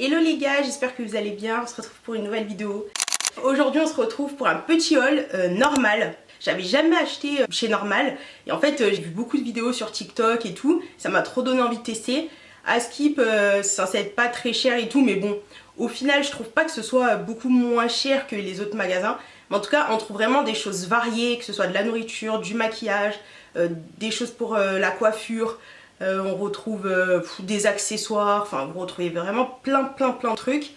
Hello les gars, j'espère que vous allez bien, on se retrouve pour une nouvelle vidéo. Aujourd'hui on se retrouve pour un petit haul Normal. J'avais jamais acheté chez Normal et en fait j'ai vu beaucoup de vidéos sur TikTok et tout, ça m'a trop donné envie de tester. Askip c'est censé être pas très cher et tout, mais bon, au final je trouve pas que ce soit beaucoup moins cher que les autres magasins. Mais en tout cas on trouve vraiment des choses variées, que ce soit de la nourriture, du maquillage, des choses pour la coiffure. On retrouve des accessoires, enfin vous retrouvez vraiment plein de trucs.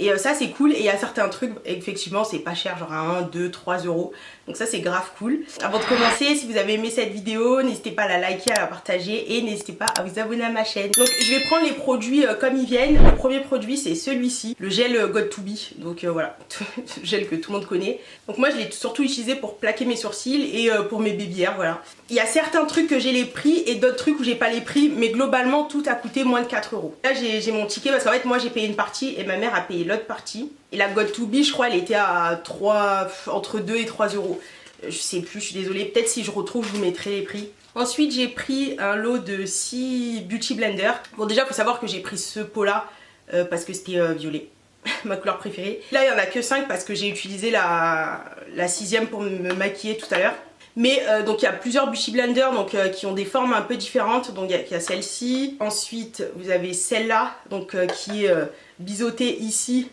Et ça c'est cool, et il y a certains trucs, effectivement c'est pas cher, genre à 1, 2, 3 euros. Donc ça c'est grave cool. Avant de commencer, si vous avez aimé cette vidéo, n'hésitez pas à la liker, à la partager et n'hésitez pas à vous abonner à ma chaîne. Donc je vais prendre les produits comme ils viennent. Le premier produit c'est celui-ci, le gel Got2b. Donc voilà, le gel que tout le monde connaît. Donc moi je l'ai surtout utilisé pour plaquer mes sourcils et pour mes baby hairs, voilà. Il y a certains trucs que j'ai les prix et d'autres trucs où j'ai pas les prix, mais globalement tout a coûté moins de 4 euros. Là j'ai mon ticket parce qu'en fait moi j'ai payé une partie et ma mère a payé l'autre partie. Et la Got2b je crois elle était à entre 2 et 3 euros. Je sais plus, je suis désolée, peut-être si je retrouve je vous mettrai les prix. Ensuite j'ai pris un lot de 6 Beauty Blender. Bon déjà faut savoir que j'ai pris ce pot là parce que c'était violet. Ma couleur préférée. Là il n'y en a que 5 parce que j'ai utilisé la 6ème pour me maquiller tout à l'heure. Mais donc il y a plusieurs Beauty Blender donc, qui ont des formes un peu différentes. Donc il y a celle-ci. Ensuite vous avez celle-là donc qui est biseautée ici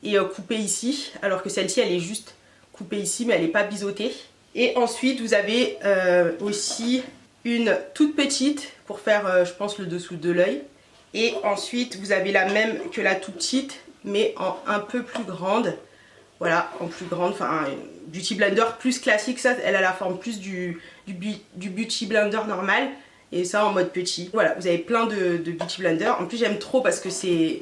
et coupée ici. Alors que celle-ci elle est juste coupée ici mais elle n'est pas biseautée. Et ensuite vous avez aussi une toute petite pour faire je pense le dessous de l'œil. Et ensuite vous avez la même que la toute petite mais en un peu plus grande. Voilà, en plus grande, enfin Beauty Blender plus classique, ça elle a la forme plus du Beauty Blender normal. Et ça en mode petit. Voilà, vous avez plein de Beauty Blender. En plus j'aime trop parce que c'est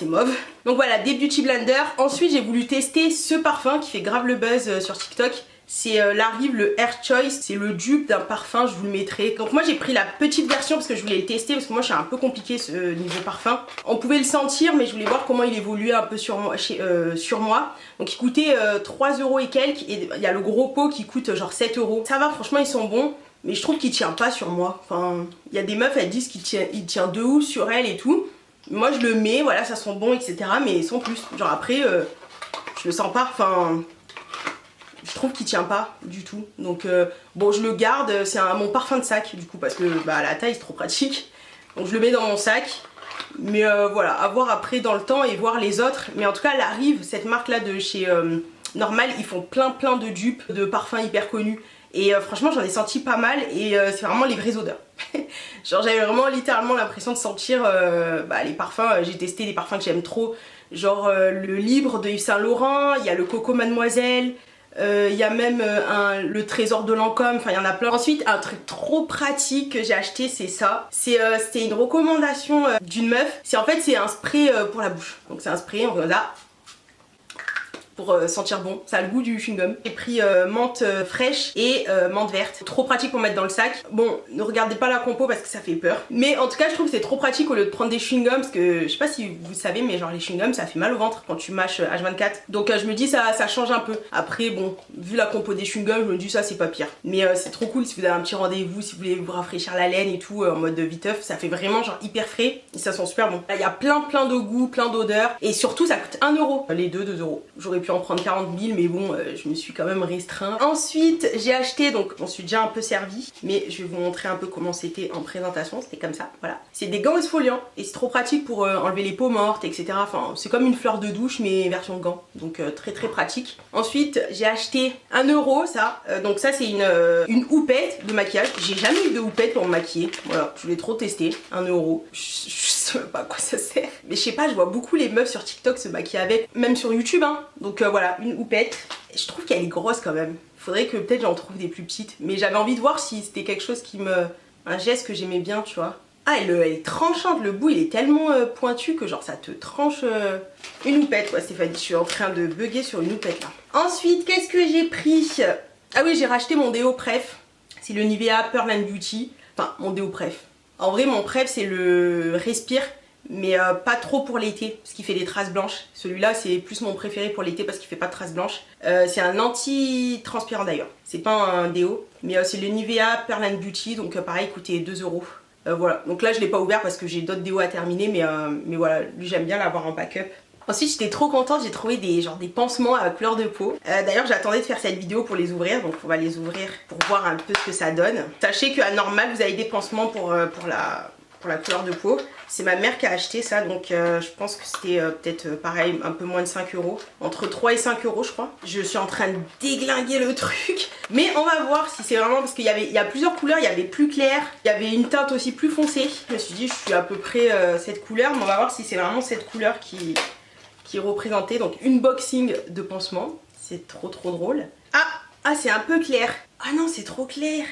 mauve. Donc voilà, des Beauty Blender. Ensuite j'ai voulu tester ce parfum qui fait grave le buzz sur TikTok. C'est l'Arrive, le Air Choice, c'est le dupe d'un parfum, je vous le mettrai. Donc moi j'ai pris la petite version parce que je voulais le tester, parce que moi je suis un peu compliqué ce niveau parfum. On pouvait le sentir mais je voulais voir comment il évoluait un peu sur moi. Donc il coûtait 3 euros et quelques, et il y a le gros pot qui coûte genre 7 euros. Ça va, franchement ils sont bons, mais je trouve qu'il tient pas sur moi. Enfin, il y a des meufs elles disent qu'il tient de ouf sur elles et tout. Moi je le mets, voilà ça sent bon etc, mais sans plus. Genre après je le sens pas, enfin... Je trouve qu'il tient pas du tout. Donc bon je le garde, c'est mon parfum de sac du coup parce que bah, la taille c'est trop pratique. Donc je le mets dans mon sac. Mais voilà, à voir après dans le temps et voir les autres. Mais en tout cas l'Arrive, cette marque là de chez Normal, ils font plein de dupes de parfums hyper connus. Et franchement j'en ai senti pas mal et c'est vraiment les vraies odeurs. Genre j'avais vraiment littéralement l'impression de sentir les parfums, j'ai testé des parfums que j'aime trop. Genre le Libre de Yves Saint Laurent, il y a le Coco Mademoiselle. Il y a même le Trésor de Lancôme, enfin il y en a plein. Ensuite un truc trop pratique que j'ai acheté c'est ça. C'était une recommandation d'une meuf. En fait c'est un spray pour la bouche. Donc c'est un spray, on regarde là. Pour sentir bon, ça a le goût du chewing-gum. J'ai pris menthe fraîche et menthe verte. Trop pratique pour mettre dans le sac. Bon, ne regardez pas la compo parce que ça fait peur. Mais en tout cas, je trouve que c'est trop pratique au lieu de prendre des chewing-gums. Parce que je sais pas si vous savez, mais genre les chewing-gums ça fait mal au ventre quand tu mâches H24. Donc je me dis ça change un peu. Après, bon, vu la compo des chewing-gums, je me dis ça c'est pas pire. Mais c'est trop cool si vous avez un petit rendez-vous, si vous voulez vous rafraîchir la laine et tout en mode viteuf. Ça fait vraiment genre hyper frais et ça sent super bon. Là, il y a plein de goûts, plein d'odeurs. Et surtout, ça coûte 1 euro. Les deux, 2 euros. J'aurais pu en prendre 40 000 mais bon je me suis quand même restreint. Ensuite j'ai acheté, donc on suis déjà un peu servi mais je vais vous montrer un peu comment c'était en présentation. C'était comme ça, voilà. C'est des gants exfoliants et c'est trop pratique pour enlever les peaux mortes etc. Enfin c'est comme une fleur de douche mais version gants, donc très pratique. Ensuite j'ai acheté 1 euro ça, donc ça c'est une houppette de maquillage. J'ai jamais eu de houppette pour me maquiller, voilà, je voulais trop tester. 1 euro, je sais même pas à quoi ça sert, mais je sais pas, je vois beaucoup les meufs sur TikTok se maquiller avec, même sur YouTube hein. Donc voilà, une houppette. Je trouve qu'elle est grosse quand même. Faudrait que peut-être j'en trouve des plus petites. Mais j'avais envie de voir si c'était quelque chose qui me... un geste que j'aimais bien, tu vois. Ah, elle est tranchante, le bout il est tellement pointu que genre ça te tranche une houppette. Ouais Stéphanie, je suis en train de bugger sur une houppette là. Ensuite, qu'est-ce que j'ai pris? Ah oui, j'ai racheté mon déo préf. C'est le Nivea Pearl and Beauty. Enfin, mon déo préf. En vrai, mon préf c'est le Respire. Mais pas trop pour l'été parce qu'il fait des traces blanches. Celui-là c'est plus mon préféré pour l'été parce qu'il fait pas de traces blanches. C'est un anti-transpirant d'ailleurs. C'est pas un déo, mais c'est le Nivea Pearl and Beauty, donc pareil, coûtait 2 euros. Voilà, donc là je l'ai pas ouvert parce que j'ai d'autres déos à terminer, mais voilà, lui j'aime bien l'avoir en backup. Ensuite j'étais trop contente, j'ai trouvé des pansements à couleur de peau. D'ailleurs j'attendais de faire cette vidéo pour les ouvrir, donc on va les ouvrir pour voir un peu ce que ça donne. Sachez qu'à Normal vous avez des pansements pour la couleur de peau. C'est ma mère qui a acheté ça, donc je pense que c'était peut-être pareil, un peu moins de 5 €. Entre 3 et 5 € je crois. Je suis en train de déglinguer le truc. Mais on va voir si c'est vraiment, parce qu'il y a plusieurs couleurs, il y avait plus clair, il y avait une teinte aussi plus foncée. Je me suis dit je suis à peu près cette couleur, mais on va voir si c'est vraiment cette couleur qui est représentée. Donc unboxing de pansement, c'est trop drôle. Ah c'est un peu clair. Ah non c'est trop clair.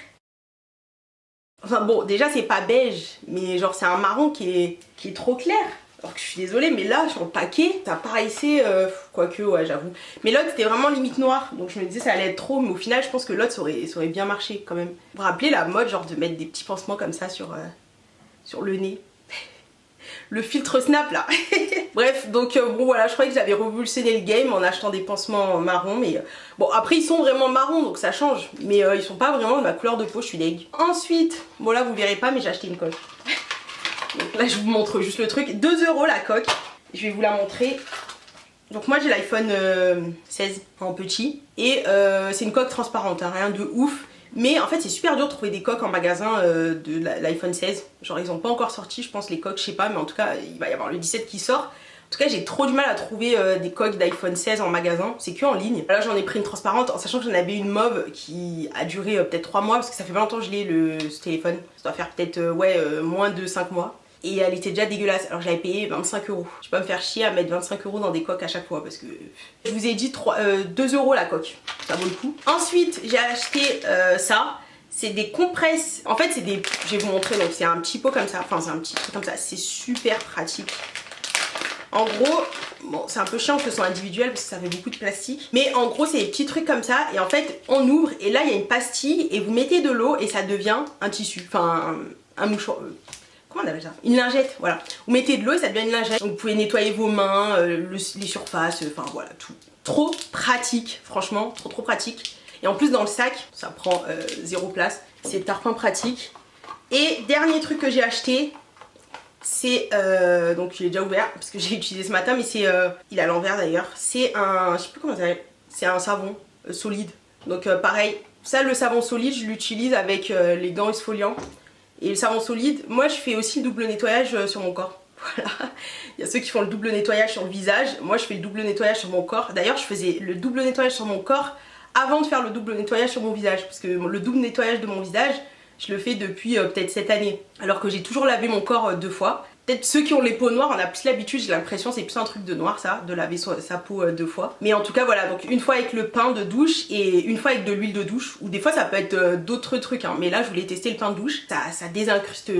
Enfin bon, déjà c'est pas beige, mais genre c'est un marron qui est trop clair. Alors que je suis désolée, mais là sur le paquet, ça paraissait, quoique ouais j'avoue. Mais l'autre c'était vraiment limite noir, donc je me disais ça allait être trop, mais au final je pense que l'autre ça aurait bien marché quand même. Vous vous rappelez la mode genre de mettre des petits pansements comme ça sur le nez? Le filtre Snap là. Bref, donc bon voilà, je croyais que j'avais révolutionné le game en achetant des pansements marrons, mais bon après ils sont vraiment marrons donc ça change, mais ils sont pas vraiment de ma couleur de peau, je suis deg. Ensuite, bon là vous verrez pas mais j'ai acheté une coque. Donc là je vous montre juste le truc, 2 € la coque, je vais vous la montrer. Donc moi j'ai l'iPhone 16 en petit et c'est une coque transparente, hein, rien de ouf. Mais en fait c'est super dur de trouver des coques en magasin de l'iPhone 16. Genre ils ont pas encore sorti je pense les coques, je sais pas, mais en tout cas il va y avoir le 17 qui sort. En tout cas j'ai trop du mal à trouver des coques d'iPhone 16 en magasin, c'est que en ligne. Là j'en ai pris une transparente en sachant que j'en avais une mauve qui a duré peut-être 3 mois parce que ça fait pas longtemps que je l'ai ce téléphone. Ça doit faire peut-être moins de 5 mois. Et elle était déjà dégueulasse, alors j'avais payé 25 €. Je vais pas me faire chier à mettre 25 € dans des coques à chaque fois parce que je vous ai dit 2 € la coque, ça vaut le coup. Ensuite j'ai acheté ça, c'est des compresses, en fait c'est des, je vais vous montrer, donc c'est un petit pot comme ça, enfin c'est un petit truc comme ça, c'est super pratique. En gros, bon c'est un peu chiant que ce soit individuel parce que ça fait beaucoup de plastique, mais en gros c'est des petits trucs comme ça et en fait on ouvre et là il y a une pastille et vous mettez de l'eau et ça devient un tissu, enfin un mouchoir. Comment on appelle ça? Une lingette, voilà. Vous mettez de l'eau et ça devient une lingette. Donc vous pouvez nettoyer vos mains, les surfaces, enfin voilà, tout. Trop pratique, franchement, trop pratique. Et en plus dans le sac, ça prend 0 place. C'est tarpin pratique. Et dernier truc que j'ai acheté, c'est, donc il est déjà ouvert parce que j'ai utilisé ce matin, mais c'est, il est à l'envers d'ailleurs. C'est un, je sais plus comment ça s'appelle, c'est un savon solide. Donc pareil, ça le savon solide, je l'utilise avec les gants exfoliants. Et le savon solide, moi je fais aussi le double nettoyage sur mon corps. Voilà, il y a ceux qui font le double nettoyage sur le visage, moi je fais le double nettoyage sur mon corps. D'ailleurs je faisais le double nettoyage sur mon corps avant de faire le double nettoyage sur mon visage. Parce que le double nettoyage de mon visage, je le fais depuis peut-être cette année. Alors que j'ai toujours lavé mon corps 2 fois. Peut-être ceux qui ont les peaux noires, on a plus l'habitude, j'ai l'impression, c'est plus un truc de noir ça, de laver sa peau 2 fois. Mais en tout cas voilà, donc une fois avec le pain de douche et une fois avec de l'huile de douche. Ou des fois ça peut être d'autres trucs, hein. Mais là je voulais tester le pain de douche. Ça désincruste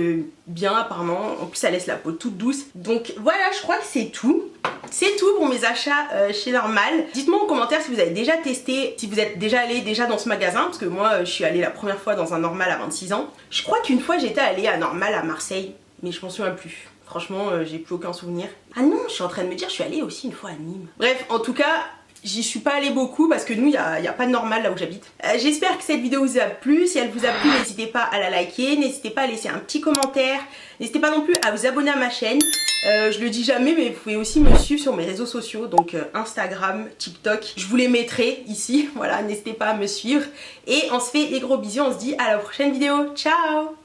bien apparemment, en plus ça laisse la peau toute douce. Donc voilà, je crois que c'est tout. C'est tout pour mes achats chez Normal. Dites-moi en commentaire si vous avez déjà testé, si vous êtes déjà allé dans ce magasin. Parce que moi je suis allée la première fois dans un Normal à 26 ans. Je crois qu'une fois j'étais allée à Normal à Marseille, mais je m'en souviens plus. Franchement, j'ai plus aucun souvenir. Ah non, je suis en train de me dire, je suis allée aussi une fois à Nîmes. Bref, en tout cas, j'y suis pas allée beaucoup parce que nous, il y a pas de Normal là où j'habite. J'espère que cette vidéo vous a plu. Si elle vous a plu, n'hésitez pas à la liker. N'hésitez pas à laisser un petit commentaire. N'hésitez pas non plus à vous abonner à ma chaîne. Je le dis jamais, mais vous pouvez aussi me suivre sur mes réseaux sociaux. Donc Instagram, TikTok. Je vous les mettrai ici. Voilà, n'hésitez pas à me suivre. Et on se fait des gros bisous. On se dit à la prochaine vidéo. Ciao!